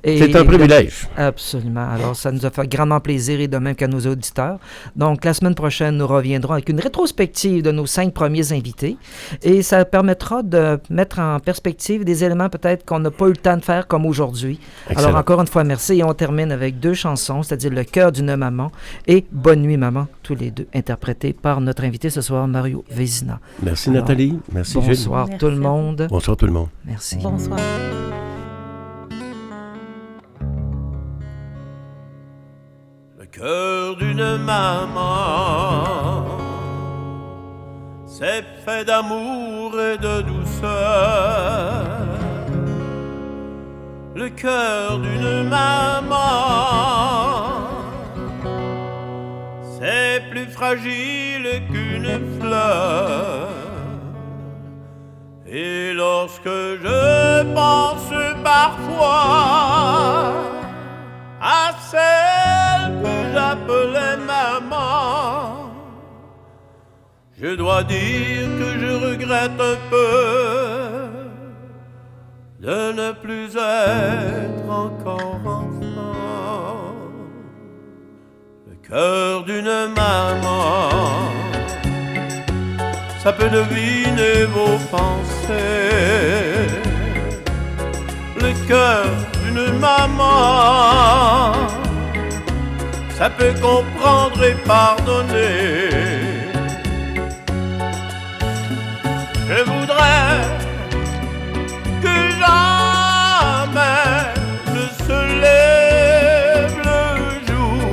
C'est un privilège. Absolument. Alors, ça nous a fait grandement plaisir et de même qu'à nos auditeurs. Donc, la semaine prochaine, nous reviendrons avec une rétrospective de nos 5 premiers invités et ça permettra de mettre en perspective des éléments peut-être qu'on n'a pas eu le temps de faire comme aujourd'hui. Excellent. Alors, encore une fois, merci et on termine avec 2 chansons, c'est-à-dire Le cœur d'une maman et Bonne nuit, maman, tous les deux interprétés par notre invité ce soir, Mario Vézina. Merci, alors, Nathalie. Merci, Gilles. Bonsoir tout le monde. Bonsoir tout le monde. Merci. Bonsoir. Le cœur d'une maman, c'est fait d'amour et de douceur. Le cœur d'une maman, c'est plus fragile qu'une fleur. Et lorsque je pense parfois à celle que j'appelais maman, je dois dire que je regrette un peu de ne plus être encore enfant. Le cœur d'une maman, ça peut deviner vos pensées. Le cœur d'une maman, ça peut comprendre et pardonner. Je voudrais que jamais ne se lève le jour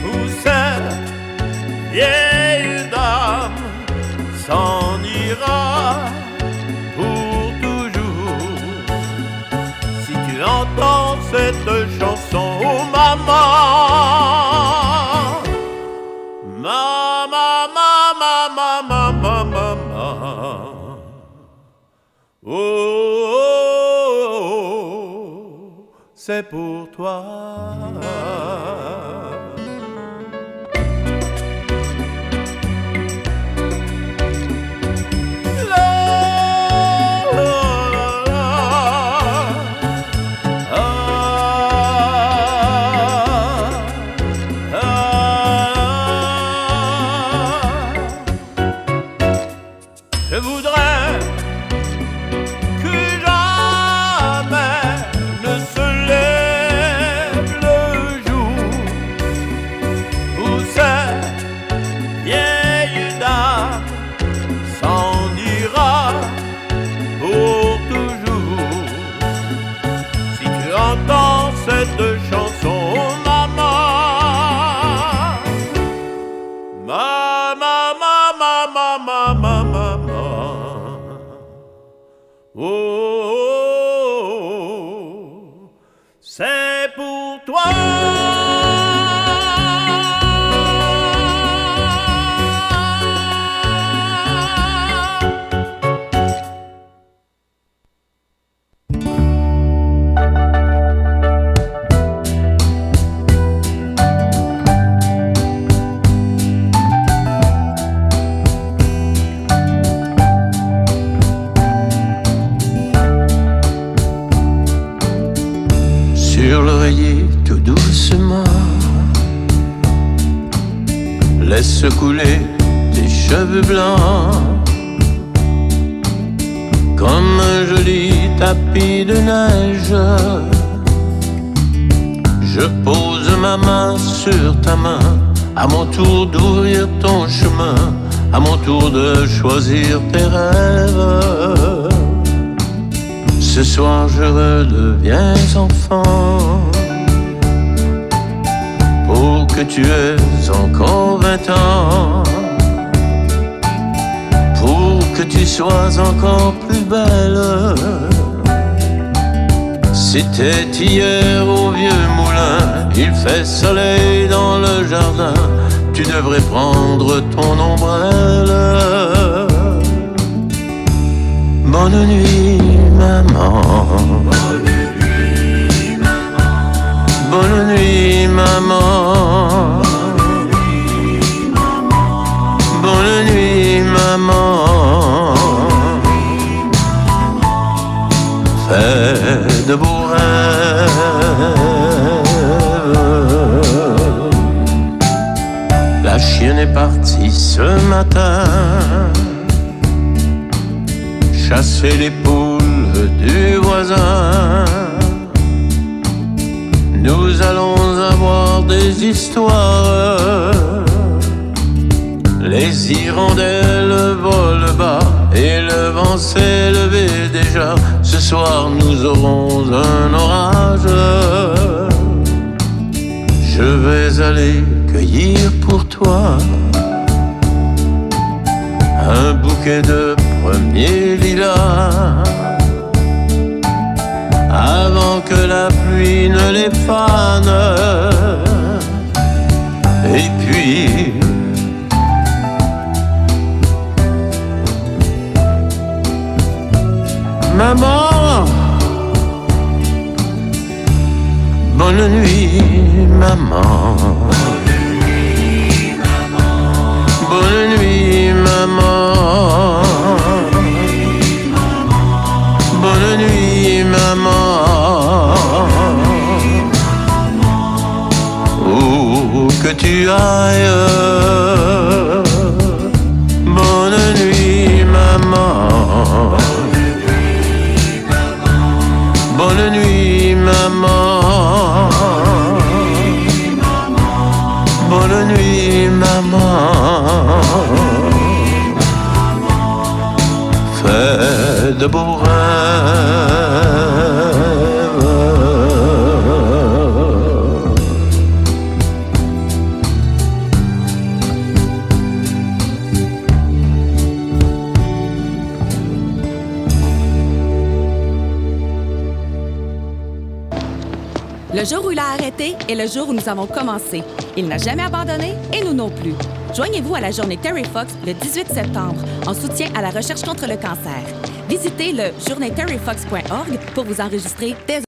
où cette vieille dame s'en ira pour toujours. Si tu entends cette chanson, oh maman, maman, maman, maman, maman, maman, oh, oh, oh, c'est pour toi. Je voudrais que jamais ne se lève le jour où cette vieille dame s'en ira pour toujours. Si tu entends cette chanson, oh maman, maman, maman, C'est pour toi. Sur l'oreiller tout doucement, laisse couler tes cheveux blancs comme un joli tapis de neige. Je pose ma main sur ta main, à mon tour d'ouvrir ton chemin, à mon tour de choisir tes rêves. Ce soir je redeviens enfant, pour que tu aies encore 20 ans, pour que tu sois encore plus belle. C'était hier au vieux moulin, il fait soleil dans le jardin, tu devrais prendre ton ombrelle. Bonne nuit, maman. Bonne nuit, maman. Bonne nuit, maman. Fais de beaux rêves. La chienne est partie ce matin chasser les poules du voisin. Nous allons avoir des histoires. Les hirondelles volent bas et le vent s'est levé déjà. Ce soir nous aurons un orage. Je vais aller cueillir pour toi un bouquet de premiers lilas avant que la pluie ne les fane. Et puis maman, bonne nuit maman. Bonne nuit maman. Bonne nuit maman. Où que tu ailles. Bonne nuit maman. Bonne nuit maman. Bonne nuit maman. Fais de beaux rêves. Le jour où il a arrêté est le jour où nous avons commencé. Il n'a jamais abandonné et nous non plus. Joignez-vous à la journée Terry Fox le 18 septembre en soutien à la recherche contre le cancer. Visitez le journée-terryfox.org pour vous enregistrer dès